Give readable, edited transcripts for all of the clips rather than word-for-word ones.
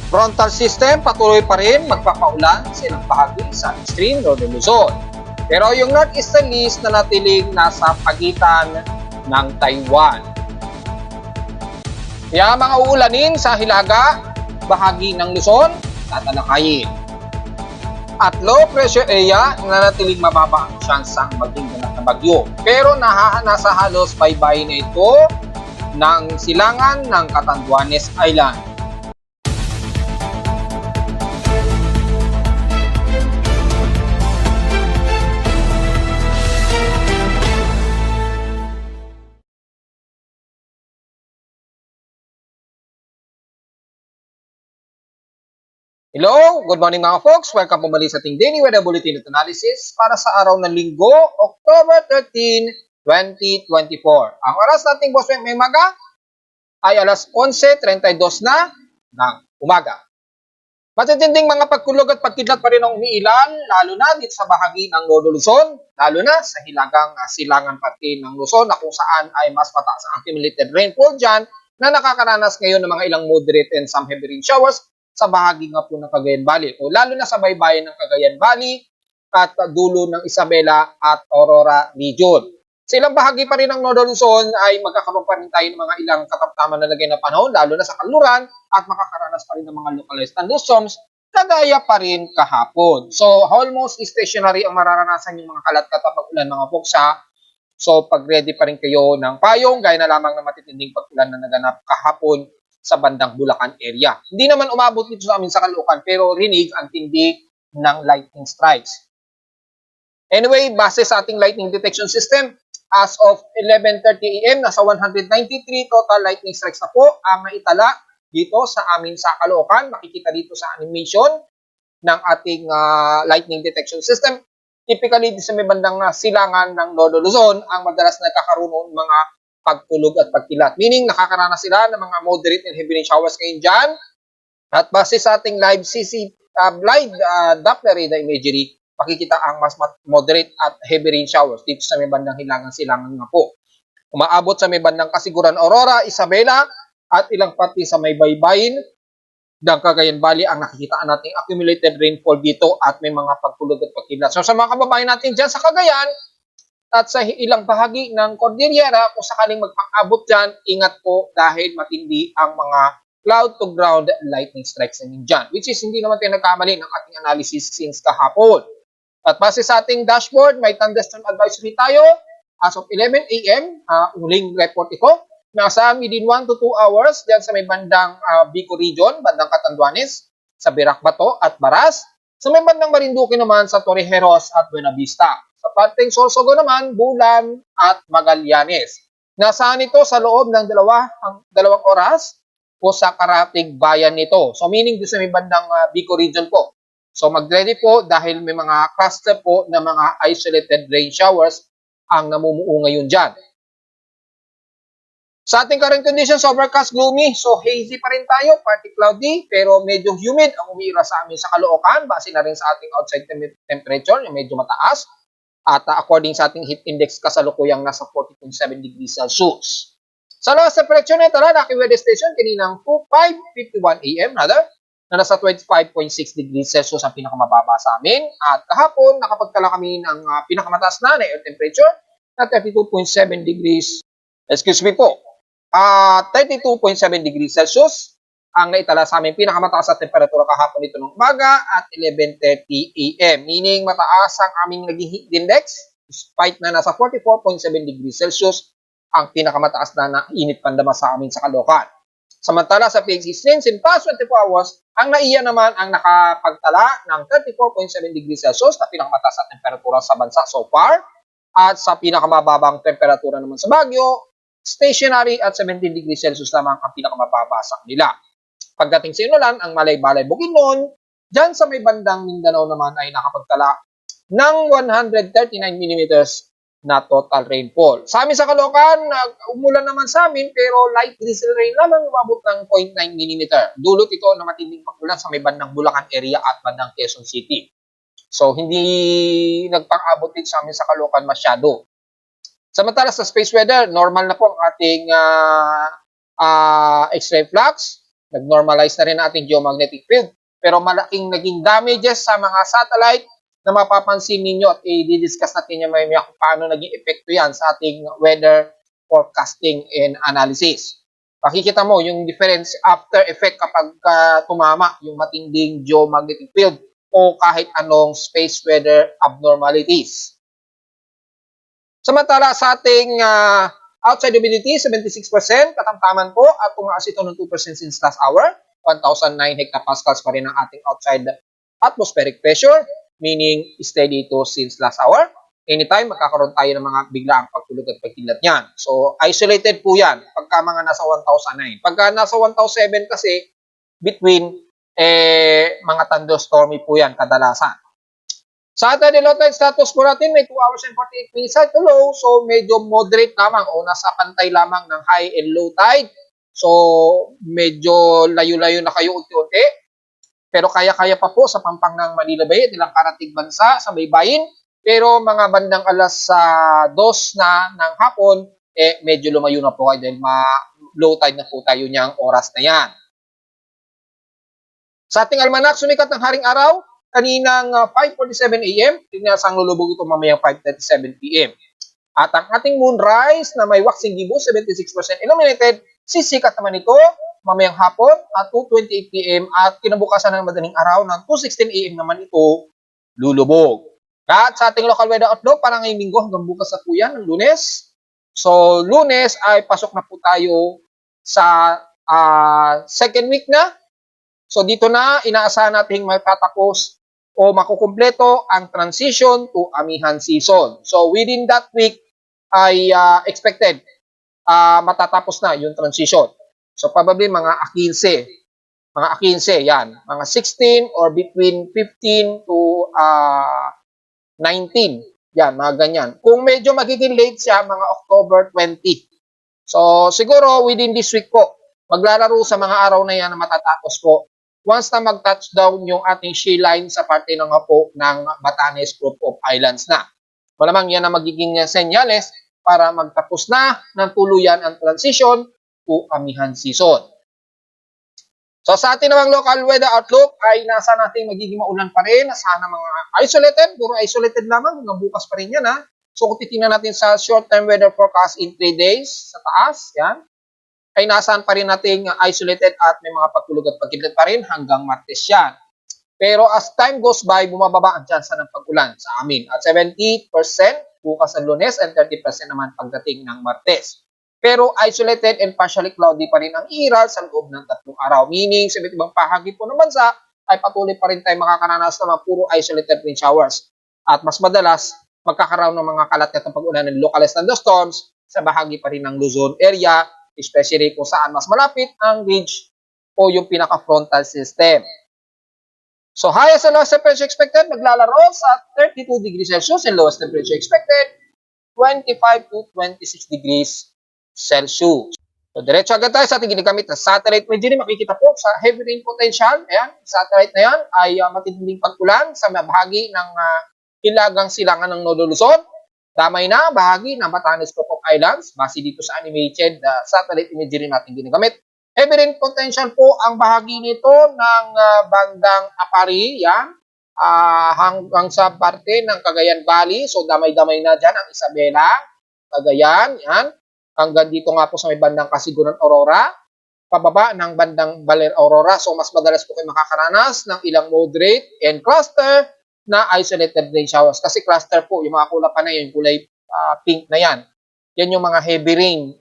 Frontal system patuloy pa rin magpapaulan sa ilang bahagi sa extreme Northern Luzon. Pero yung northeastern east na natiling nasa pagitan ng Taiwan. Kaya mga uulanin sa hilaga, bahagi ng Luzon, tatalakayin. At low pressure area na natiling mababa ang tsansang maging ganap na bagyo. Pero nasa halos baybayin na ito ng silangan ng Catanduanes Island. Hello, good morning mga folks. Welcome po muli sa ating Daily Weather Bulletin at Analysis para sa araw ng Linggo, October 13, 2024. Ang oras nating boss may maga ay alas 11:32 na ng umaga. Matitinding mga pagkulog at pagkidlat pa rin ang umiilan, lalo na dito sa bahagi ng Lodo Luzon, lalo na sa hilagang silangan pati ng Luzon na kung saan ay mas mataas ang accumulated rainfall dyan na nakakaranas ngayon ng mga ilang moderate and some heavy rain showers sa bahagi nga po ng Cagayan Valley o lalo na sa baybayin ng Cagayan Valley at dulo ng Isabela at Aurora region. Sa ilang bahagi pa rin ng Northern Luzon ay magkakaroon pa rin tayo ng mga ilang katamtaman na lagay na panahon lalo na sa kanluran at makakaranas pa rin ng mga localized thunderstorms kagaya pa rin kahapon. So almost stationary ang mararanasan yung mga kalat-kat at pag-ulan mga puksa. So pag-ready pa rin kayo ng payong gaya na lamang ng matitinding pag-ulan na naganap kahapon sa bandang Bulacan area. Hindi naman umabot dito sa amin sa Caloocan pero rinig ang tindi ng lightning strikes. Anyway, base sa ating lightning detection system, as of 11:30 AM, nasa 193 total lightning strikes na po ang naitala dito sa amin sa Caloocan. Makikita dito sa animation ng ating lightning detection system. Typically, sa may bandang silangan ng Lodo Luzon, ang madalas nagkakaroon ng mga pagtulog at pagkilat. Meaning, nakakaranas sila ng mga moderate and heavy rain showers ngayon dyan. At base sa ating live Doppler radar imagery, makikita ang mas moderate at heavy rain showers dito sa may bandang hilagang silangan nga po. Umaabot sa may bandang Kasiguran, Aurora, Isabela, at ilang pati sa may baybayin ng Cagayan Valley ang nakikitaan nating accumulated rainfall dito at may mga pagtulog at pagkilat. So sa mga kababayan natin dyan sa Cagayan, at sa ilang bahagi ng Cordillera, kung sakaling magpang-abot dyan, ingat po dahil matindi ang mga cloud-to-ground lightning strikes namin dyan. Which is hindi naman tayo nagkamali ng ating analysis since kahapon. At base sa ating dashboard, may thunderstorm advisory tayo. As of 11 AM, huling report ito. Nasa within 1 to 2 hours dyan sa may bandang Bico region, bandang Catanduanes, sa Birac Bato at Baras. Sa may bandang Marinduque naman sa Torrejeros at Buena Vista. Sa parteng Sorsogon naman, Bulan at Magallanes. Nasaan ito sa loob ng dalawang oras o sa karatig bayan nito. So meaning doon sa may bandang Bico region po. So mag-ready po dahil may mga cluster po na mga isolated rain showers ang namumuo ngayon dyan. Sa ating current conditions, overcast, gloomy, so hazy pa rin tayo, partly cloudy, pero medyo humid ang umiira sa amin sa Caloocan, base na rin sa ating outside temperature, yung medyo mataas. At according sa ating heat index, kasalukuyang nasa 40.7 degrees Celsius. Sa lowest temperature nito na aking weather station, kaninang 5:51 AM, na nasa 25.6 degrees Celsius ang pinakamababa sa amin. At kahapon, nakapagtala kami ng pinakamataas na air temperature na 32.7 degrees, 32.7 degrees Celsius ang naitala sa amin pinakamataas na temperatura kahapon nito ng umaga at 11:30 AM. Meaning mataas ang aming naging heat index despite na nasa 44.7 degrees Celsius ang pinakamataas na init pandama sa amin sa Caloocan. Samantala sa PX16 in past 24 hours, ang NAIA naman ang nakapagtala ng 34.7 degrees Celsius na pinakamataas na temperatura sa bansa so far. At sa pinakamababang temperatura naman sa Baguio, stationary at 17 degrees Celsius lamang ang pinakamababa sa kanila. Pagdating sa Inulan, ang Malay-Balay Bukidnon, dyan sa may bandang Mindanao naman ay nakapagtala ng 139 mm na total rainfall. Sa amin sa Caloocan, umulan naman sa amin pero light drizzle rain lamang umabot ng 0.9 mm. Dulot ito na matinding pag-ulan sa may bandang Bulacan area at bandang Quezon City. So hindi nagpang-abot din sa amin sa Caloocan masyado. Samantala sa space weather, normal na po ang ating X-ray flux. nag-normalize na rin ang ating geomagnetic field. Pero malaking naging damages sa mga satellite na mapapansin ninyo at i-discuss natin yung may kung paano naging epekto yan sa ating weather forecasting and analysis. Pakikita mo yung difference after effect kapag tumama yung matinding geomagnetic field o kahit anong space weather abnormalities. Samantala sa ating outside humidity, 76%, katamtaman po at tumaas ito ng 2% since last hour. 1,009 hectopascals pa rin ang ating outside atmospheric pressure, meaning steady ito since last hour. Anytime, magkakaroon tayo ng mga biglaang pagtulog at pagkilat niyan. So, isolated po yan pagka mga nasa 1,009. Pagka nasa 1,007 kasi, between, mga thunderstormy po yan kadalasan. Sa ating low tide status po natin, may 2 hours and 48 minutes at low. So, medyo moderate lamang o nasa pantay lamang ng high and low tide. So, medyo layo-layo na kayo unti-unti. Pero kaya-kaya pa po sa pampang ng Manila Bay at ilang karatig bansa sa baybayin. Pero mga bandang alas 2 na ng hapon, medyo lumayo na po kayo dahil low tide na po tayo niyang oras na yan. Sa ating almanak, sumikat ng haring araw, kaninang 5:47 a.m. Tinasang lulubog ito mamayang 5:37 p.m. At ang ating moonrise na may waxing gibbous, 76% illuminated, sisikat naman ito mamayang hapon at 2:28 p.m. at kinabukasan ng madaling araw ng 2:16 a.m. naman ito lulubog. At sa ating local weather outlook, para ngayong linggo hanggang bukas na po yan, ng Lunes. So, Lunes ay pasok na po tayo sa second week na. So, dito na inaasahan natin may patapos o makukumpleto ang transition to amihan season. So, within that week ay expected matatapos na yung transition. So, probably mga 15. Mga 15, yan. Mga 16 or between 15 to 19. Yan, mga ganyan. Kung medyo magiging late siya, mga October 20. So, siguro within this week po, maglalaro sa mga araw na yan na matatapos po. Once na mag-touchdown yung ating sea line sa parte ng po ng Batanes Group of Islands na. Malamang yan ang magiging senyales para magtapos na ng tuluyan ang transition to amihan season. So sa ating namang local weather outlook ay nasa natin magiging maulan pa rin. Sana mga isolated, puro isolated lamang. Hanggang bukas pa rin yan ha. So kung titingnan natin sa short-term weather forecast in 3 days sa taas, yan, ay nasaan pa rin natin isolated at may mga pagtulog at pagkidlat pa rin hanggang Martes yan. Pero as time goes by, bumababa ang tsansa ng pag-ulan sa amin. At 70% bukas ang Lunes and 30% naman pagdating ng Martes. Pero isolated and partially cloudy pa rin ang iral sa loob ng 3 araw. Meaning, sa iba't ibang bahagi po ng bansa, ay patuloy pa rin tayo makakaranas ng mga puro isolated rain showers. At mas madalas, magkakaroon ng mga kalat na pag-ulan ng localized thunderstorms sa bahagi pa rin ng Luzon area, especially kung saan mas malapit ang ridge o yung pinaka-frontal system. So, highest and lowest temperature expected, maglalaro sa 32 degrees Celsius and lowest temperature expected, 25 to 26 degrees Celsius. So, diretso agad tayo sa ating ginagamit na satellite imagery. Makikita po sa heavy rain potential. Ayan, satellite na yan ay matinding pag-ulan sa bahagi ng hilagang silangan ng Nodo Luzon. Damay na bahagi ng Batanes Group of Islands. Base dito sa animated satellite imagery natin ginagamit. Heavy rain potential po ang bahagi nito ng bandang Apari. Yan. Hanggang sa parte ng Cagayan Valley. So, damay-damay na dyan ang Isabela, Cagayan. Yan. Hanggang dito nga po sa may bandang Casiguran, Aurora, pababa ng bandang Baler, Aurora. So, mas madalas po kayo makakaranas ng ilang moderate and cluster na isolated rain showers. Kasi cluster po, yung mga kulay pa na yun, kulay pink na yan. Yan yung mga heavy rain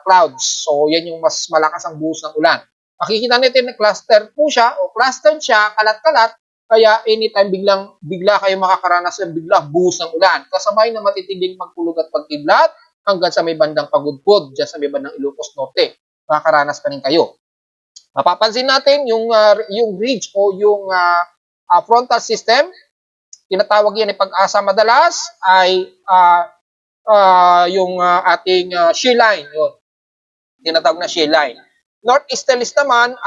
clouds. So, yan yung mas malakas ang buhos ng ulan. Makikita natin na cluster po siya o clustered siya, kalat-kalat. Kaya anytime bigla kayo makakaranas ng bigla buhos ng ulan. Kasabay na matitinding magpulog at pagkidlat, hanggang sa may bandang Pagudpud, dyan sa may bandang Ilocos Norte. Makakaranas pa rin kayo. Mapapansin natin yung ridge o yung frontal system, tinatawag yan ay pag-asa madalas, ay yung ating shear line. Yun. Tinatawag na shear line. Northeasterlies naman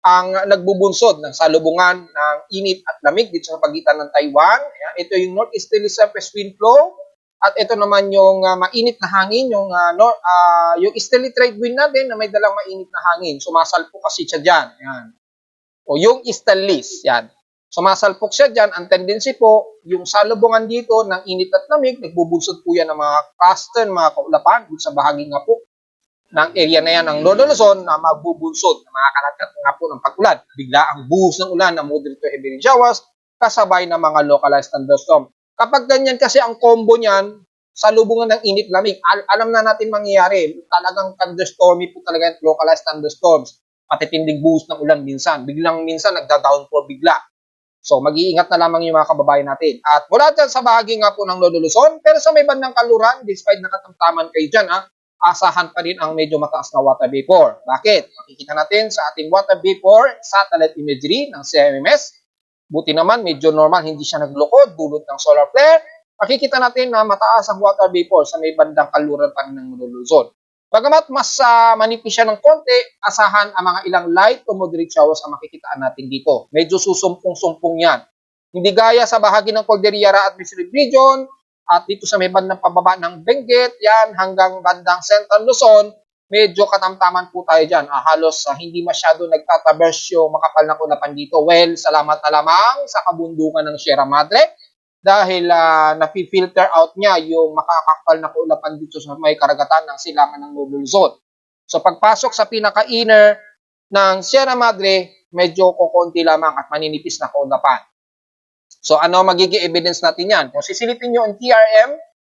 ang nagbubunsod ng salubungan ng init at lamig dito sa pagitan ng Taiwan. Ayan. Ito yung northeasterly surface wind flow At ito naman yung mainit na hangin, yung easterly trade wind natin na may dalang mainit na hangin. Sumasalpok kasi siya dyan. Yan. O yung easterlies, yan. Sumasalpok siya dyan. Ang tendency po, yung salubungan dito ng init at lamig, nagbubunsod po yan ng mga cluster, mga kaulapan, sa bahagi nga po ng area na yan ng Northern Luzon na magbubunsod, na makakalakat nga po ng pag-ulan. Bigla ang buhos ng ulan na moderate to heavy rain showers, kasabay ng mga localized thunderstorm. Kapag ganyan kasi ang combo niyan, sa lubungan ng init-lamig, alam na natin mangyayari. Talagang thunderstormy po talaga yung localized thunderstorms. Matitinding buhos ng ulan minsan. Biglang minsan nagda-downpour bigla. So, mag-iingat na lamang yung mga kababayan natin. At wala dyan sa bahagi nga po ng Lolo Luzon, pero sa may bandang kaluran, despite nakatamtaman kayo dyan, asahan pa rin ang medyo mataas na water vapor. Bakit? Makikita natin sa ating water vapor satellite imagery ng CMMS. Buti naman, medyo normal, hindi siya naglukod, dulot ng solar flare. Makikita natin na mataas ang water vapor sa may bandang kaluran pa rin ng Luzon. Bagamat mas manipis siya ng konti, asahan ang mga ilang light to moderate showers ang makikitaan natin dito. Medyo susumpong-sumpong yan. Hindi gaya sa bahagi ng Cordillera Administrative Region at dito sa may bandang pababa ng Benguet, yan hanggang bandang Central Luzon, medyo katamtaman po tayo dyan. Halos hindi masyado nagtataverse yung makapal na kulapan dito. Well, salamat na lamang sa kabundukan ng Sierra Madre dahil napi-filter out niya yung makakakapal na kaulapan dito sa may karagatan ng silangan ng Northern Luzon. So pagpasok sa pinaka-inner ng Sierra Madre, medyo kukunti lamang at maninipis na kaulapan. So ano magiging evidence natin yan? Kung sisilipin nyo ang TRM,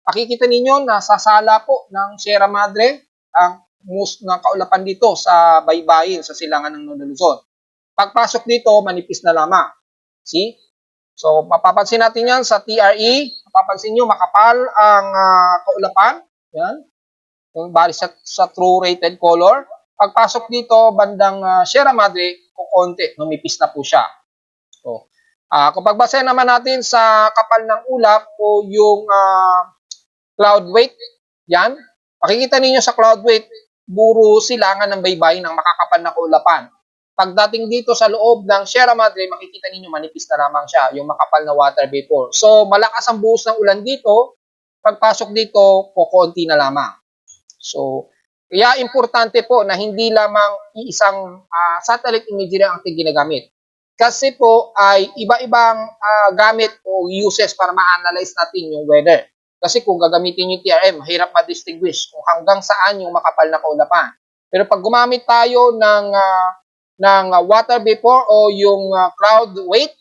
makikita ninyo na sasala po ng Sierra Madre ang most ng kaulapan dito sa baybayin, sa silangan ng Northern Luzon. Pagpasok dito, manipis na lamang. See? So, mapapansin natin yan sa TRE. Mapapansin nyo, makapal ang kaulapan. Yan. Yung bali sa true rated color. Pagpasok dito, bandang Sierra Madre, kukonti, numipis na po siya. So, kung pagbasahin naman natin sa kapal ng ulap o yung cloud weight, yan. Makikita ninyo sa cloud weight, buro silangan ng baybayin ng makakapal na kaulapan. Pagdating dito sa loob ng Sierra Madre, makikita ninyo manipis na lamang siya, yung makapal na water vapor. So, malakas ang buhos ng ulan dito. Pagpasok dito, kukunti na lamang. So, kaya importante po na hindi lamang iisang satellite imagery ang ating ginagamit. Kasi po ay iba-ibang gamit o uses para ma-analyze natin yung weather. Kasi kung gagamitin yung TRM, mahirap ma-distinguish kung hanggang saan yung makapal na kaulapan. Pero pag gumamit tayo ng water vapor o yung cloud weight,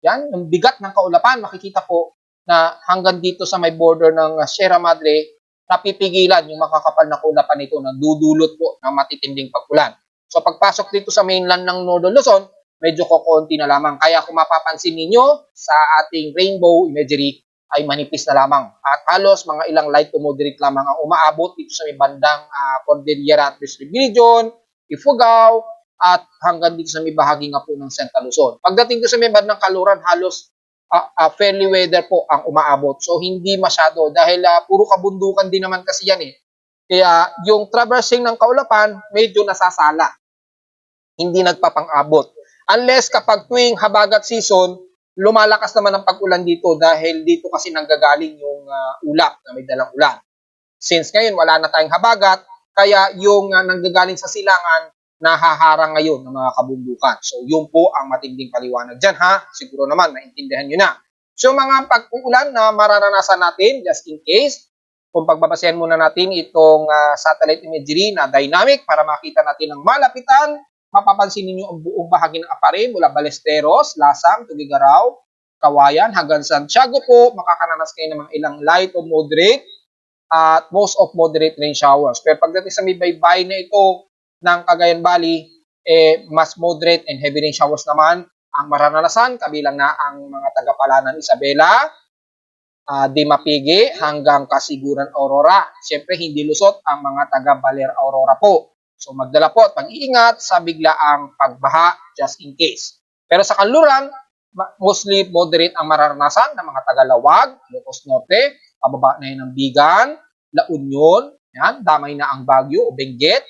yan, yung bigat ng kaulapan, makikita po na hanggang dito sa may border ng Sierra Madre, napipigilan yung makakapal na kaulapan nito na dudulot po ng matitinding pag-ulan. So pagpasok dito sa mainland ng Northern Luzon, medyo kukunti na lamang. Kaya kung mapapansin ninyo sa ating rainbow imagery, ay manipis na lamang. At halos mga ilang light to moderate lamang ang umaabot dito sa may bandang Cordillera Administrative Region, Ifugao, at hanggang dito sa may bahagi nga po ng Central Luzon. Pagdating dito sa may bandang kaluran, halos fairly weather po ang umaabot. So hindi masyado dahil puro kabundukan din naman kasi yan eh. Kaya yung traversing ng kaulapan, medyo nasasala. Hindi nagpapang-abot. Unless kapag tuwing habagat season, lumalakas naman ang pag-ulan dito dahil dito kasi nanggagaling yung ulap na may dalang ulan. Since ngayon wala na tayong habagat, kaya yung nanggagaling sa silangan, nahaharang ngayon ng mga kabundukan. So, yun po ang matinding paliwanag dyan, ha? Siguro naman, naintindihan nyo na. So, mga pag-uulan na mararanasan natin, just in case, kung pagbabasehan muna natin itong satellite imagery na dynamic para makita natin ang malapitan, mapapansin ninyo ang buong bahagi ng apare mula Balesteros, Lasang, Tugigaraw, Kawayan, hanggang Santiago po, makakaranas kayo ng mga ilang light o moderate at most of moderate rain showers. Pero pagdating sa may baybay na ito, ng Cagayan Valley, mas moderate and heavy rain showers naman ang mararanasan, kabilang na ang mga taga-Palanan, Isabela, Dimapigi, hanggang Kasiguran, Aurora. Siyempre, hindi lusot ang mga taga-Baler, Aurora po. So, magdala po at pag-iingat sa biglaang pagbaha just in case. Pero sa kanluran, mostly moderate ang mararanasan ng mga taga-Lawag, Ilocos Norte, pababa na yun ng Bigan, La Union, yan, damay na ang Baguio o Benguet,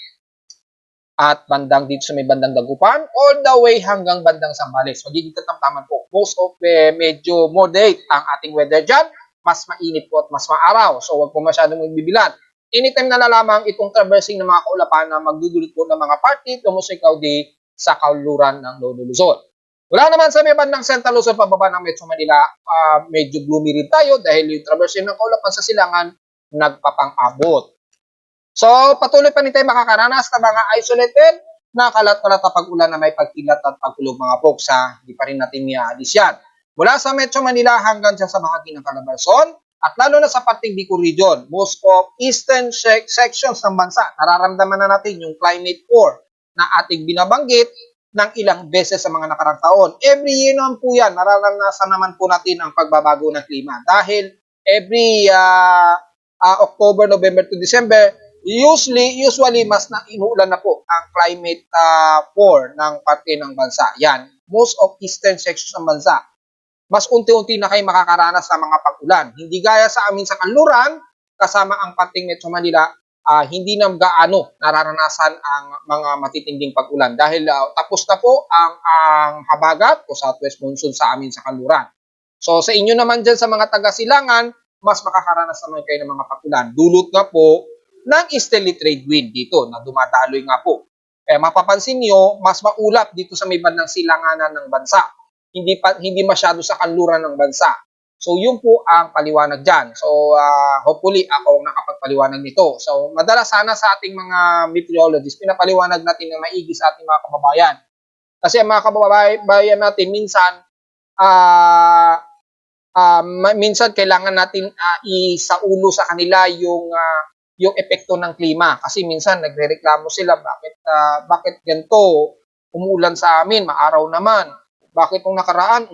at bandang dito sa may bandang Dagupan, all the way hanggang bandang Zambales. Magiging tatamtaman po. Most of medyo moderate ang ating weather dyan. mas mainit po at mas maaraw. So huwag po masyadong magbibilat. Anytime na lalamang itong traversing ng mga kaulapan na magdudulot po ng mga party, tumusay cloudy sa kauluran ng Lolo Luzon. Wala naman sa may bandang Central Luzon pababa ng Metro Manila, medyo gloomy rin tayo dahil yung traversing ng kaulapan sa silangan nagpapang-abot. So patuloy pa rin tayo makakaranas ng mga isolated na kalat-kalat na pag-ulan na may pagkilat at pagkulog mga folks ha. Hindi pa rin natin niaalis yan. Mula sa Metro Manila hanggang dyan sa bahagi ng Calabarzon at lalo na sa parting Bicol Region, most of eastern sections ng bansa, nararamdaman na natin yung climate war na ating binabanggit ng ilang beses sa mga nakarang taon. Every year naman po yan, nararanasan naman po natin ang pagbabago ng klima dahil every October, November to December, usually mas na inuulan na po ang climate war ng parte ng bansa. Yan, most of eastern sections ng bansa mas unti-unti na kayo makakaranas ng mga pag-ulan. Hindi gaya sa amin sa Kanluran, kasama ang parting Metro Manila, hindi na gaano nararanasan ang mga matitinding pag-ulan dahil tapos na po ang habagat o southwest monsoon sa amin sa Kanluran. So sa inyo naman dyan sa mga taga-silangan, mas makakaranas naman kayo ng mga pag-ulan. Dulot nga po ng easterly trade wind dito na dumadaloy nga po. Kaya mapapansin nyo, mas maulap dito sa may bandang silanganan ng bansa. Hindi masyado sa kanluran ng bansa. So yun po ang paliwanag diyan. So hopefully ako ang nakapagpaliwanag nito. So madalas sana sa ating mga meteorologists pinapaliwanag natin ng maigi sa ating mga kababayan. Kasi ang mga kababayan natin minsan kailangan natin isaulo sa kanila yung epekto ng klima kasi minsan nagrereklamo sila bakit ganito umuulan sa amin, maaraw naman. Bakit nung nakaraan,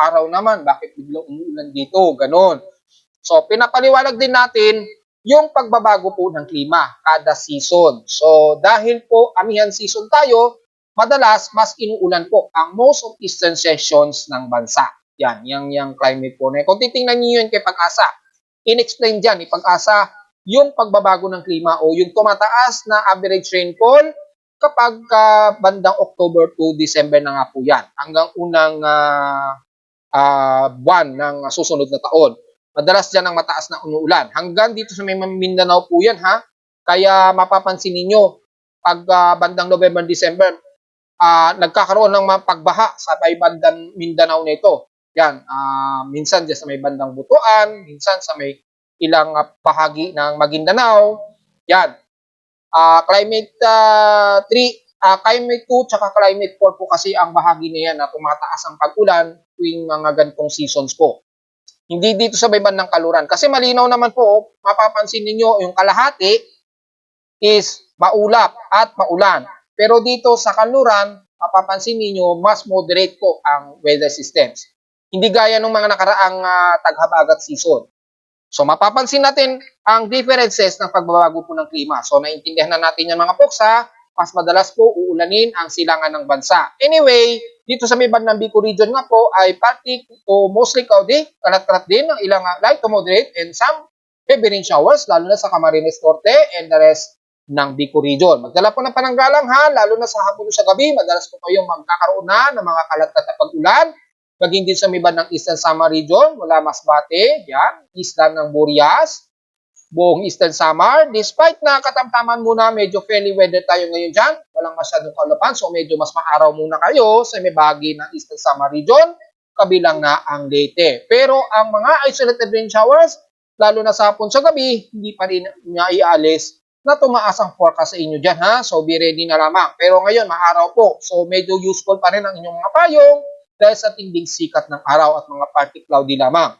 araw naman, bakit biglang umuulan dito, ganon. So, pinapaliwanag din natin yung pagbabago po ng klima kada season. So, dahil po amihan season tayo, madalas mas inuulan po ang most of eastern sections ng bansa. Yan, yung climate po na. Kung titingnan niyo yun kay Pag-asa, in-explain dyan, Pag-asa, yung pagbabago ng klima o yung tumataas na average rainfall kapag bandang October to December na nga po yan, hanggang unang buwan ng susunod na taon. Madalas dyan ang mataas na umuulan. Hanggang dito sa may Mindanao po yan ha. Kaya mapapansin ninyo, pag bandang November, December, nagkakaroon ng pagbaha sa may bandang Mindanao nito. Yan, minsan dyan sa may bandang Butuan, minsan sa may ilang bahagi ng Maguindanao. Yan, climate 3, climate 2 tsaka climate 4 po kasi ang bahagi na yan na tumataas ang pag-ulan tuwing mga ganitong seasons po. Hindi dito sa may bandang Kaluran. Kasi malinaw naman po, mapapansin ninyo yung kalahati is maulap at maulan. Pero dito sa Kaluran, mapapansin ninyo mas moderate po ang weather systems. Hindi gaya ng mga nakaraang taghabagat season. So mapapansin natin ang differences ng pagbabago po ng klima. So naintindihan na natin yan mga folks ha. Mas madalas po uulanin ang silangan ng bansa. Anyway, dito sa may bandang Bicol region nga po ay partly to mostly cloudy, kalat-kalat din ng ilang light to moderate and some heavy rain showers lalo na sa Camarines Norte and the rest ng Bicol region. Magdala po ng pananggalang ha, lalo na sa hapon o sa gabi, madalas po kayong magkakaroon na ng mga kalat-kalat na pag-ulan. Maging din sa may bandang Eastern Samar Region, mula Masbate, yan, isla ng Burias, buong Eastern Samar. Despite na katamtaman muna, medyo fairly weather tayo ngayon dyan, walang masyadong kaulapan, so medyo mas maaraw muna kayo sa may bahagi ng Eastern Samar Region, kabilang na ang Leyte. Pero ang mga isolated rain showers, lalo na sa hapon sa gabi, hindi pa rin niya iaalis na tumaas ang forecast sa inyo dyan ha. So be ready na lamang. Pero ngayon, maaraw po. So medyo useful pa rin ang inyong mga payong, dahil sa tinding sikat ng araw at mga partly cloudy lamang.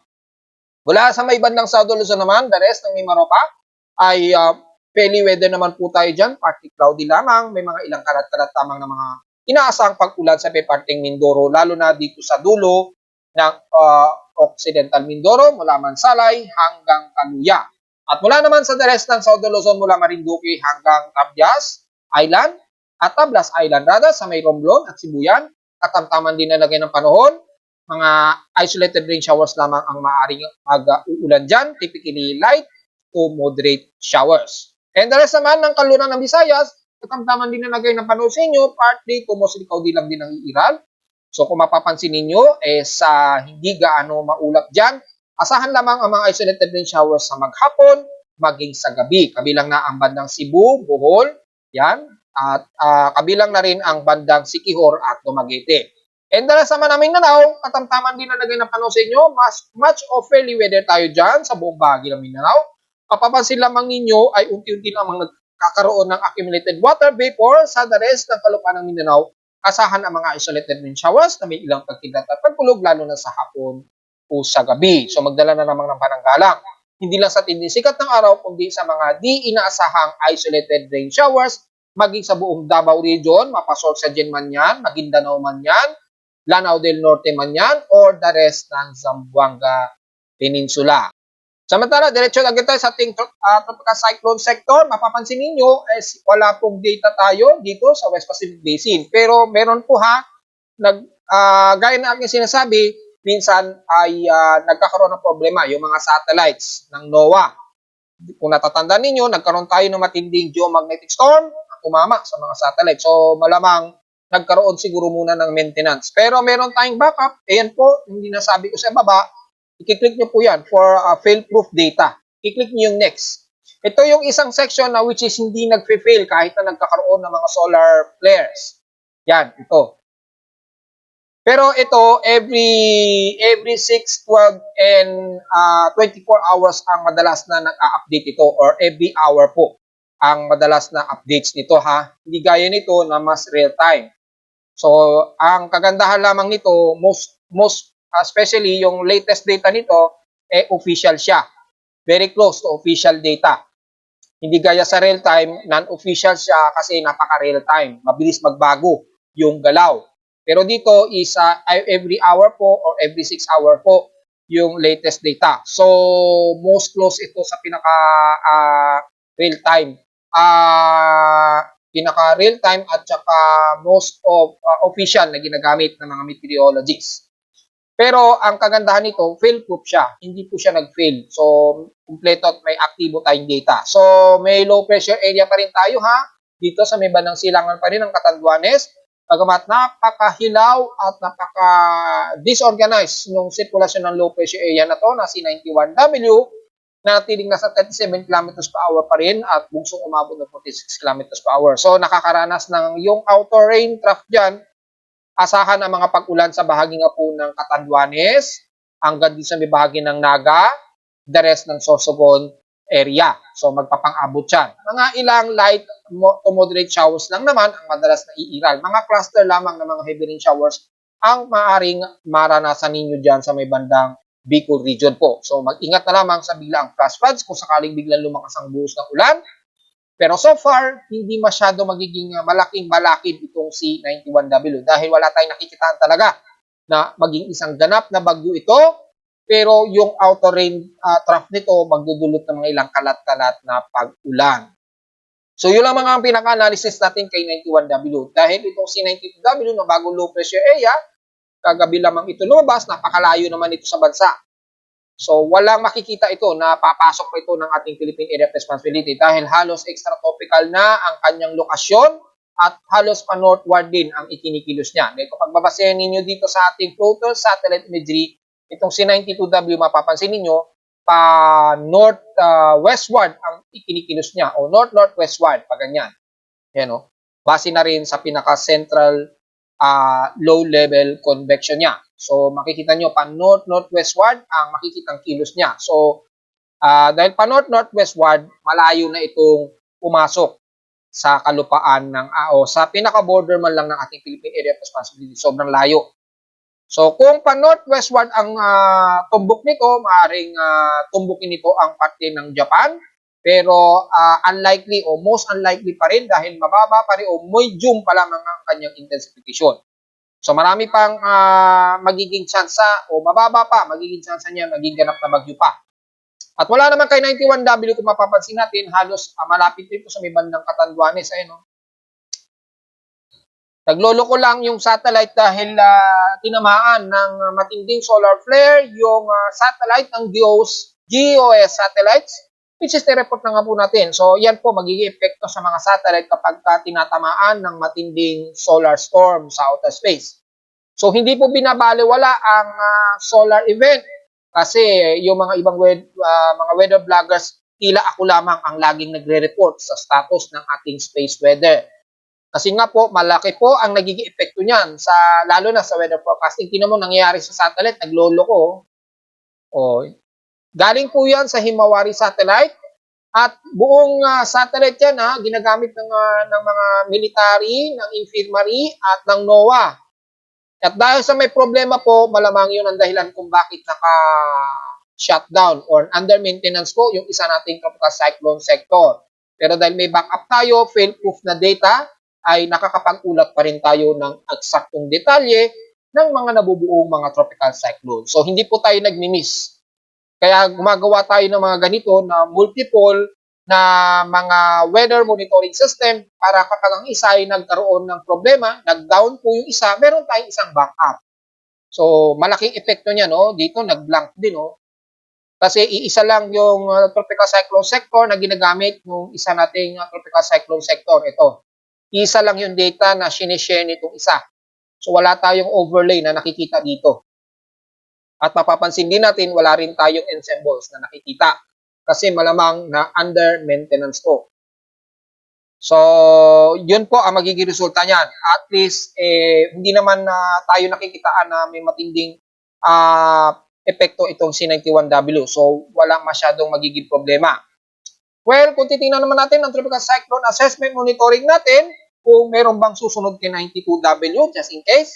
Mula sa may bandang South Luzon naman, the rest ng Mimaropa ay fairly weather naman po tayo dyan, partly cloudy lamang, may mga ilang kalat-kalat tamang na mga inaasahang pag-ulan sa may parting Mindoro, lalo na dito sa dulo ng Occidental Mindoro, mula Mansalay hanggang Kaluya. At mula naman sa the rest ng South Luzon, mula Marinduque hanggang Tabyas Island at Tablas Island, rather sa may Romblon at Sibuyan, katamtaman din nalagay ng panahon. Mga isolated rain showers lamang ang maaaring mag-uulan dyan, typically light to moderate showers. And the rest naman ng kaluran ng Visayas, katamtaman din nalagay ng panahon sa inyo, partly to mostly cloudy lang din ang iiral. So kung mapapansin ninyo, sa hindi gaano maulap dyan, Asahan lamang ang mga isolated rain showers sa maghapon, maging sa gabi. Kabilang na ang bandang Cebu, Bohol, yan, at kabilang na rin ang bandang Siquijor at Dumaguete. And sa namin Mindanao, katamtaman din na lagay ng panahon sa inyo, much of fairly weather tayo dyan sa buong bahagi ng Mindanao. Mapapansin lamang ninyo ay unti-unti lamang nagkakaroon ng accumulated water vapor sa the rest ng kalupaan ng Mindanao. Asahan ang mga isolated rain showers na may ilang pagkilat at pagkulog lalo na sa hapon o sa gabi. So magdala na naman ng pananggalang. Hindi lang sa tinding sikat ng araw, kundi sa mga di inaasahang isolated rain showers, maging sa buong Davao Region, mapasok sa Gen man yan, Maguindanao man yan, Lanao del Norte man yan, or the rest ng Zamboanga Peninsula. Samantala, diretso agad tayo sa ating tropical cyclone sector. Mapapansin ninyo, wala pong data tayo dito sa West Pacific Basin. Pero meron po gaya na aking sinasabi, minsan ay nagkakaroon ng problema yung mga satellites ng NOAA. Kung natatandaan ninyo, nagkaroon tayo ng matinding geomagnetic storm na tumama sa mga satellites. So malamang nagkaroon siguro muna ng maintenance. Pero meron tayong backup. Ayan po, hindi nasabi ko sa baba. I-click nyo po yan for fail-proof data. I-click nyo yung next. Ito yung isang section na which is hindi nag-fail kahit na nagkakaroon ng mga solar flares. Yan, ito. Pero ito, every 6, 12, and 24 hours ang madalas na nag-update ito or every hour po ang madalas na updates nito ha. Hindi gaya nito na mas real time. So, ang kagandahan lamang nito, most especially yung latest data nito, official siya. Very close to official data. Hindi gaya sa real time, non-official siya kasi napaka-real time. Mabilis magbago yung galaw. Pero dito is every hour po or every 6 hour po yung latest data. So, most close ito sa pinaka real time. Pinaka real time at saka most of official na ginagamit ng mga meteorologists. Pero ang kagandahan nito, fail-proof siya. Hindi po siya nag-fail. So, kumpleto at may aktibo tayong data. So, may low pressure area pa rin tayo ha. Dito sa may bandang silangan pa rin ng Catanduanes. Bagamat napakahilaw at napaka-disorganized ng sirkulasyon ng low pressure area na to na C91W na natiling nasa 37 km per hour pa rin at bugsong umabot ng 46 km per hour. So, nakakaranas ng yung outer rain trough dyan. Asahan ang mga pag-ulan sa bahagi nga po ng Catanduanes, hanggang din sa may bahagi ng Naga, the rest ng Sorsogon area. So magpapang-abot yan. Mga ilang light to moderate showers lang naman ang madalas na iiral. Mga cluster lamang ng mga heavy rain showers ang maaring maranasan ninyo dyan sa may bandang Bicol region po. So mag-ingat na lamang sa biglaang flash floods kung sakaling biglang lumakas ang buhos ng ulan. Pero so far, hindi masyado magiging malaking balakid itong C91W dahil wala tayong nakikitaan talaga na maging isang ganap na bagyo ito. Pero yung outer rain trough nito magdudulot ng mga ilang kalat-kalat na pag-ulan. So yun lang mga pinaka-analysis natin kay 91W. Dahil itong C92W na bagong low pressure area, kagabi lamang ito lumabas, napakalayo naman ito sa bansa. So, walang makikita ito na papasok pa ito ng ating Philippine Area of Responsibility dahil halos extratropical na ang kanyang lokasyon at halos pa-northward din ang ikinikilos niya. Dahil kapag babasahin ninyo dito sa ating floater satellite imagery, itong C92W mapapansin ninyo, pa-north-westward ang ikinikilos niya o north-northwestward, pa ganyan. Yan o. Base na rin sa pinaka-central low-level convection niya. So, makikita nyo, pa-north-northwestward ang makikitang kilos niya. So, dahil pa-north-northwestward, malayo na itong pumasok sa kalupaan ng sa pinaka-border man lang ng ating Philippine Area of Responsibility. Sobrang layo. So, kung pa-northwestward ang tumbok nito, maaaring tumbukin nito ang parte ng Japan. Pero unlikely o most unlikely pa rin dahil mababa pa rin o medium pa lang ang kanyang intensification. So marami pang magiging tsansa o mababa pa, magiging tsansa niya maging ganap na bagyo pa. At wala naman kay 91W kung mapapansin natin, halos malapit dito sa may bandang Catanduanes. Ayun, no? Nagloloko lang yung satellite dahil tinamaan ng matinding solar flare yung satellite ng GOS satellites, which is nireport na nga po natin. So yan po magiging epekto sa mga satellite kapag tinatamaan ng matinding solar storm sa outer space. So hindi po binabaliwala ang solar event Kasi yung mga weather vloggers, tila ako lamang ang laging nagre-report sa status ng ating space weather. Kasi nga po, malaki po ang nagiging epekto niyan sa lalo na sa weather forecasting. Tingnan mo nangyayari sa satellite, nagloloko. Oh, galing po 'yan sa Himawari satellite at buong satellite 'yan ginagamit ng mga military, ng infirmary at ng NOAA. At dahil sa may problema po, malamang 'yun ang dahilan kung bakit shutdown or under maintenance po yung isa nating tropical cyclone sector. Pero dahil may backup tayo, fail-proof na data, ay nakakapag-ulat pa rin tayo ng eksaktong detalye ng mga nabubuong mga tropical cyclone. So hindi po tayo nagmi-miss. Kaya gumagawa tayo ng mga ganito na multiple na mga weather monitoring system para kapag ang isa ay nagkaroon ng problema, nag-down po yung isa, meron tayong isang backup. So, malaking epekto niya, no? Dito, nag-blank din, no? Kasi iisa lang yung tropical cyclone sector na ginagamit ng isa nating tropical cyclone sector. Ito, isa lang yung data na sinishare nitong isa. So, wala tayong overlay na nakikita dito. At mapapansin din natin, wala rin tayong ensembles na nakikita. Kasi malamang na under maintenance po. So, yun po ang magiging resulta niyan. At least, hindi naman tayo nakikitaan na may matinding epekto itong C91W. So, walang masyadong magiging problema. Well, kung titingnan naman natin ang tropical cyclone assessment monitoring natin, kung meron bang susunod kay 92W, just in case.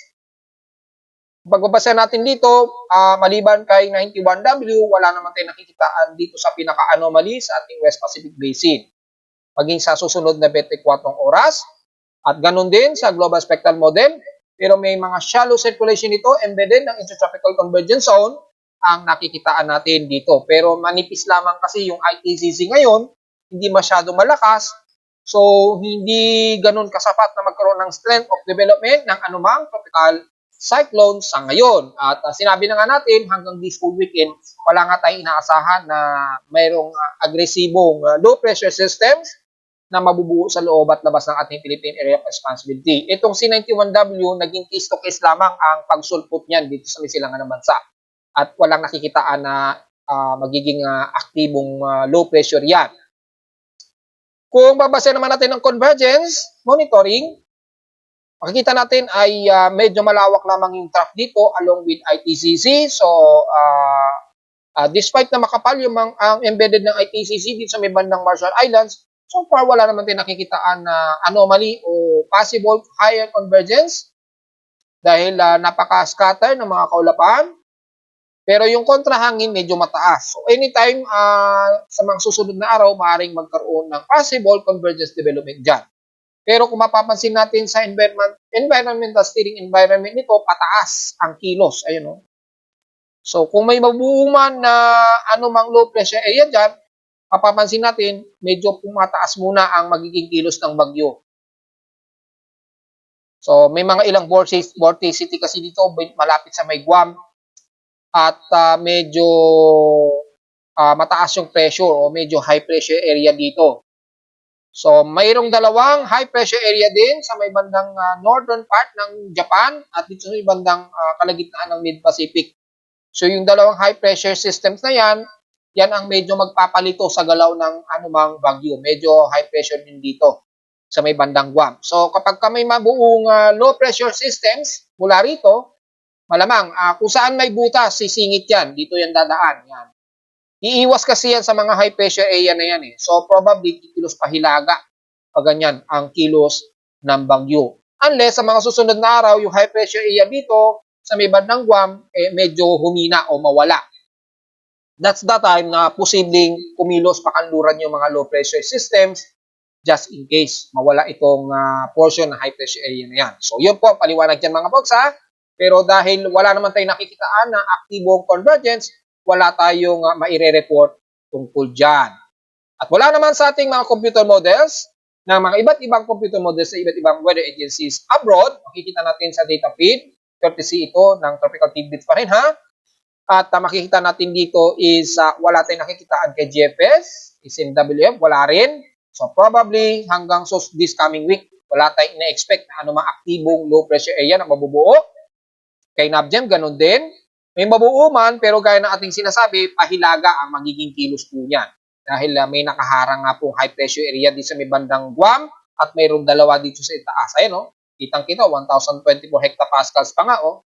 Pagbabasa natin dito, maliban kay 91W, wala naman tayong nakikitaan dito sa pinaka-anomaly sa ating West Pacific Basin. Maging sa susunod na 24 oras, at ganun din sa Global Spectral Model, pero may mga shallow circulation nito embedded ng Intertropical Convergence Zone ang nakikitaan natin dito. Pero manipis lamang kasi yung ITCZ ngayon, hindi masyado malakas, so hindi ganun kasapat na magkaroon ng strength of development ng anumang tropical cyclone sa ngayon. At sinabi na nga natin, hanggang this full weekend, wala nga tayong inaasahan na mayroong agresibong low pressure systems na mabubuo sa loob at labas ng ating Philippine Area of Responsibility. Itong C91W, naging case to case lamang ang pagsulpot niyan dito sa silangan ng bansa. At walang nakikitaan na magiging aktibong low pressure yan. Kung babasa naman natin ng convergence monitoring, makikita natin ay medyo malawak lamang yung trough dito along with ITCZ. So, despite na makapal yung ang embedded ng ITCZ dito sa may bandang Marshall Islands, so far wala naman din nakikitaan na anomaly o possible higher convergence dahil napaka-scatter ng mga kaulapan. Pero yung kontrahangin medyo mataas. So anytime sa mga susunod na araw, maaaring magkaroon ng possible convergence development dyan. Pero kung mapapansin natin sa environmental steering environment nito, pataas ang kilos. Ayun, no? So, kung may mabuuman na anumang low pressure area dyan, mapapansin natin, medyo pumataas muna ang magiging kilos ng bagyo. So, may mga ilang vorticity kasi dito, malapit sa may Guam, at medyo mataas yung pressure o medyo high pressure area dito. So, mayroong dalawang high pressure area din sa may bandang northern part ng Japan at dito sa may bandang kalagitnaan ng Mid-Pacific. So, yung dalawang high pressure systems na yan ang medyo magpapalito sa galaw ng anumang bagyo. Medyo high pressure din dito sa may bandang Guam. So, kapag may mabuong low pressure systems mula rito, malamang kung saan may butas, sisingit yan. Dito yan dadaan. Yan. Iiwas kasi yan sa mga high pressure area na yan eh. So probably kikilos pahilaga pag ganyan ang kilos ng bagyo. Unless sa mga susunod na araw, yung high pressure area dito sa may bandang Guam medyo humina o mawala. That's the time na posibleng kumilos pakanluran yung mga low pressure systems just in case mawala itong portion ng high pressure area na yan. So yun po, paliwanag dyan mga folks ha. Pero dahil wala naman tayong nakikitaan na aktibong convergence, wala tayong maire-report tungkol dyan. At wala naman sa ating mga computer models ng mga iba't ibang computer models sa iba't ibang weather agencies abroad. Makikita natin sa data feed, courtesy ito ng Tropical Tidbits pa rin ha. At makikita natin dito is wala tayong nakikitaan kay GFS, SMWF, wala rin. So probably hanggang this coming week, wala tayong ina-expect na anumang aktibong low pressure area na mabubuo. Kay NABGEM, ganun din. May mabuo man, pero gaya ng ating sinasabi, pahilaga ang magiging kilos po niyan. Dahil may nakaharang nga po high pressure area dito sa may bandang Guam at mayroong dalawa dito sa itaas. Ayan, oh. Kitang-kita, 1,024 hectopascals pa nga, oh.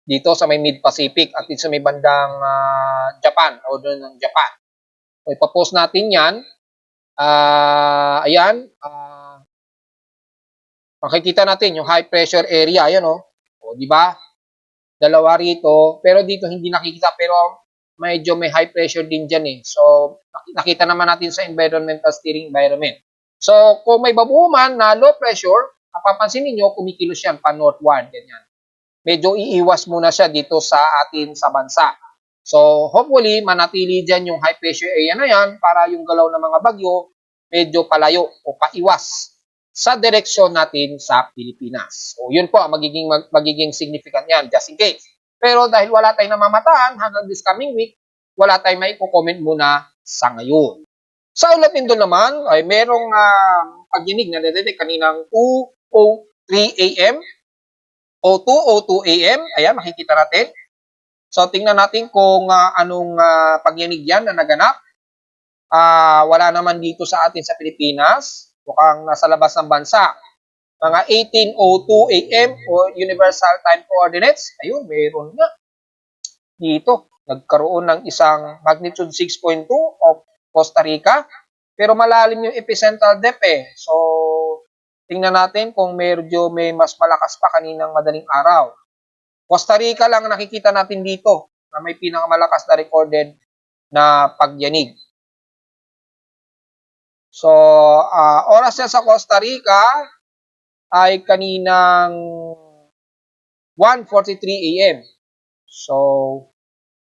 Dito sa may Mid-Pacific at dito sa may bandang Japan, o doon ng Japan. So, ipapost natin yan. Ayan. Makikita natin yung high pressure area. Ayan, oh. O, di ba? Dalawa rito, pero dito hindi nakikita, pero medyo may high pressure din dyan eh. So, nakita naman natin sa environmental steering environment. So, kung may babuo man na low pressure, napapansin ninyo, kumikilos yan pa northward, ganyan. Medyo iiwas muna siya dito sa atin sa bansa. So, hopefully, manatili dyan yung high pressure area na yan para yung galaw ng mga bagyo medyo palayo o paiwas sa direksyon natin sa Pilipinas. So, yun po ang magiging significant yan, just in case. Pero dahil wala tayong namamataan hanggang this coming week, wala tayong may comment muna sa ngayon. Sa ulat nito naman, ay merong pagdinig na nadetect kaninang 2:03 a.m. o 2:02 a.m. Ayan, makikita natin. So, tingnan natin kung anong pagdinig yan na naganap. Wala naman dito sa atin sa Pilipinas. Mukhang nasa labas ng bansa. Mga 18:02 a.m. o Universal Time Coordinates. Ayun, meron nga. Dito, nagkaroon ng isang magnitude 6.2 of Costa Rica. Pero malalim yung epicentral depth eh. So, tingnan natin kung medyo may mas malakas pa kaninang madaling araw. Costa Rica lang nakikita natin dito na may pinakamalakas na recorded na pagyanig. So, oras yan sa Costa Rica ay kaninang 1:43 a.m. So,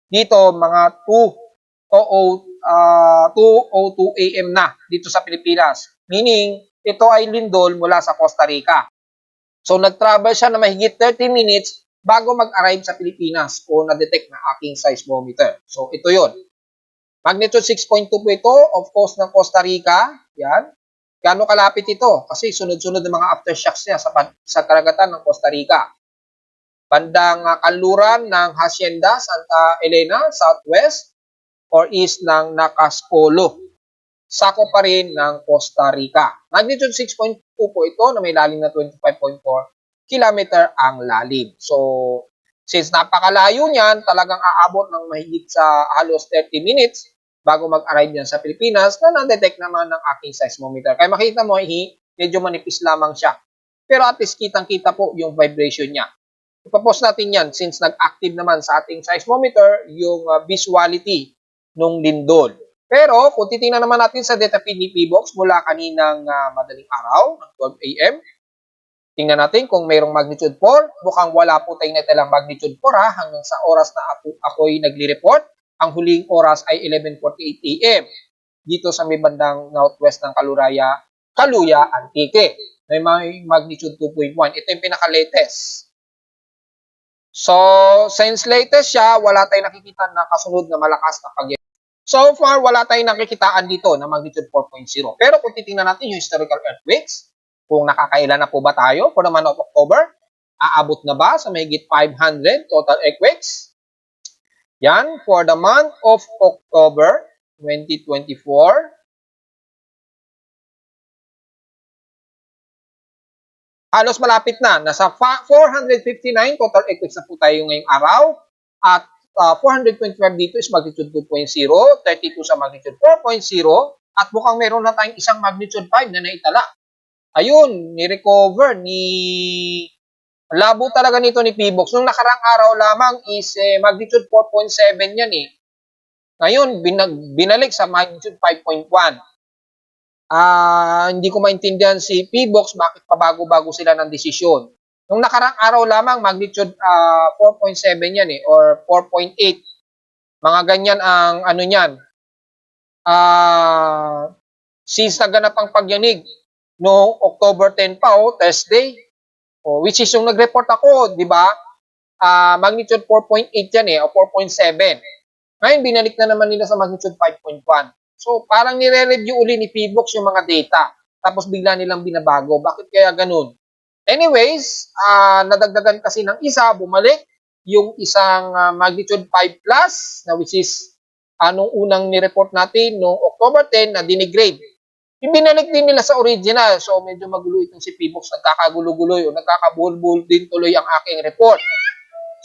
dito mga 2:02 a.m. na dito sa Pilipinas. Meaning, ito ay lindol mula sa Costa Rica. So, nag-travel siya na mahigit 30 minutes bago mag-arrive sa Pilipinas o na-detect na aking seismometer. So, ito yon. Magnitude 6.2 po ito, of course, ng Costa Rica. Yan. Gaano kalapit ito? Kasi sunod-sunod ng mga aftershocks niya sa karagatan ng Costa Rica. Bandang kanluran ng Hacienda, Santa Elena, southwest or east ng Nacascolo. Sako pa rin ng Costa Rica. Magnitude 6.2 po ito na may lalim na 25.4 kilometer ang lalim. So, since napakalayo niyan, talagang aabot ng mahigit sa halos 30 minutes bago mag-arrive yan sa Pilipinas na na-detect naman ng aking seismometer. Kaya makita mo, medyo manipis lamang siya. Pero at least kitang-kita po yung vibration niya. Ipapost natin yan since nag-active naman sa ating seismometer yung visuality nung lindol. Pero kung titingnan naman natin sa data feed ni PBOX mula kaninang madaling araw ng 12 a.m., tingnan natin kung mayroong magnitude 4. Mukhang wala po tayong natilang magnitude 4 hanggang sa oras na ako'y nagli-report. Ang huling oras ay 11:48 a.m. dito sa may bandang northwest ng Caluya, Antique. May magnitude 2.1. Ito yung pinaka-latest. So, since latest siya, wala tayong nakikita na kasunod na malakas na pagyanig. So far, wala tayong nakikitaan dito na magnitude 4.0. Pero kung titingnan natin yung historical earthquakes, kung nakakailan na po ba tayo for the month of October, aabot na ba sa mahigit 500 total earthquakes? Yan, for the month of October 2024, halos malapit na. Nasa 459 total earthquakes na po tayo ngayong araw. At 425 dito is magnitude 2.0, 32 sa magnitude 4.0, at mukhang meron na tayong isang magnitude 5 na naitala. Ayun, ni-recover, labo talaga nito ni PBOX. Nung nakarang araw lamang is magnitude 4.7 yan eh. Ngayon, binalik sa magnitude 5.1. Hindi ko maintindihan si PBOX bakit pabago-bago sila ng desisyon. Nung nakarang araw lamang, magnitude 4.7 yan eh, or 4.8. Mga ganyan ang ano yan. Since naganap ang pagyanig, no October 10 pa, Thursday, which is yung nag-report ako, di ba? Magnitude 4.8 yan eh, o 4.7. Ngayon, binalik na naman nila sa magnitude 5.1. So, parang nire-review uli ni PBOX yung mga data. Tapos bigla nilang binabago. Bakit kaya ganun? Anyways, nadagdagan kasi ng isa, bumalik yung isang magnitude 5 plus na which is anong unang ni-report natin noong October 10 na dinigrade. Ibinalik din nila sa original. So medyo magulo itong si PBOX, nagkakagulo-gulo o nagkakabulbul din tuloy ang aking report.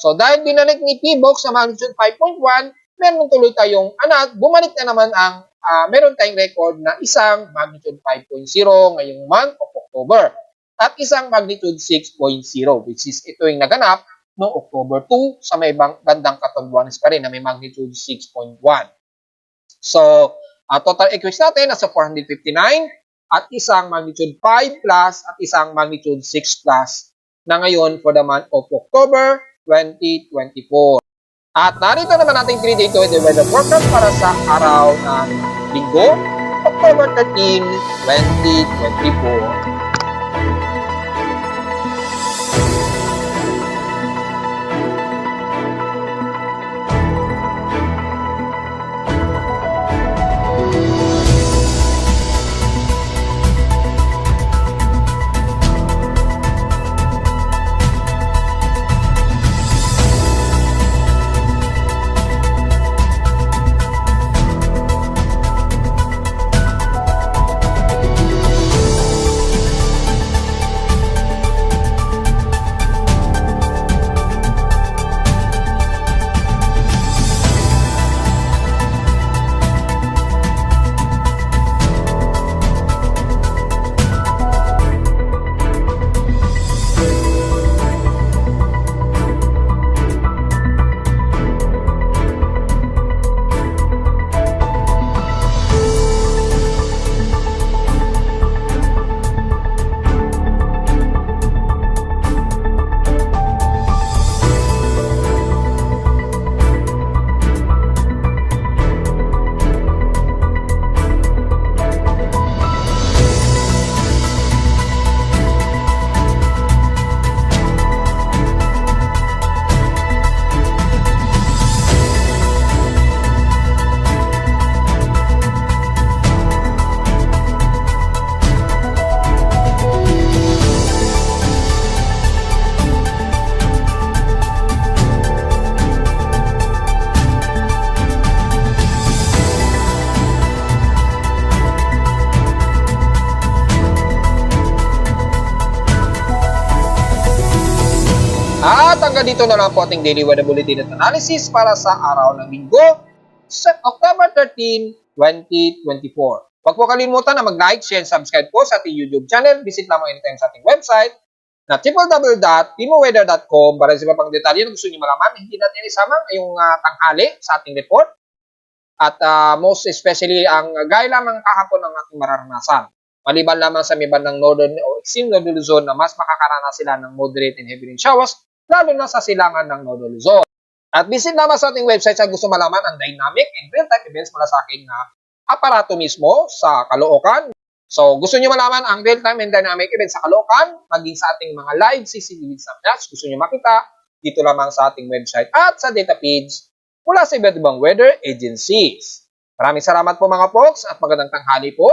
So dahil binalik ni PBOX sa magnitude 5.1, meron tuloy tayong bumalik na naman ang meron tayong record na isang magnitude 5.0 ngayong month of October at isang magnitude 6.0 which is ito yung naganap noong October 2 sa may bandang Catanduanes pa rin na may magnitude 6.1. So, total earthquakes natin nasa 459 at isang magnitude 5 plus at isang magnitude 6 plus na ngayon for the month of October 2024. At narito naman natin 3-day weather forecast para sa araw ng Linggo, October 13, 2024. At hanggang dito na lang po ating daily weather bulletin at analysis para sa araw ng Linggo, sa October 13, 2024. Huwag po kalimutan na mag-like, share, and subscribe po sa ating YouTube channel. Visit lamang anytime sa ating website na www.timoweather.com para sa iba pang detalye na gusto niyo malaman. Hindi natin isama yung tanghali sa ating report. At most especially ang gaya lamang kahapon ng ating mararanasan. Maliban lamang sa may bandang northern o extreme northern Luzon na mas makakaranas sila ng moderate and heavy rain showers, lalo na sa silangan ng northern Luzon. At visit naman sa ating website sa gusto malaman ang dynamic and real-time events mula sa aking aparato mismo sa Caloocan. So, gusto niyo malaman ang real-time and dynamic events sa Caloocan, maging sa ating mga live CCTV snapshots, gusto niyo makita, dito lamang sa ating website at sa data feeds mula sa iba't ibang weather agencies. Maraming salamat po mga folks at magandang tanghali po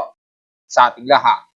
sa ating lahat.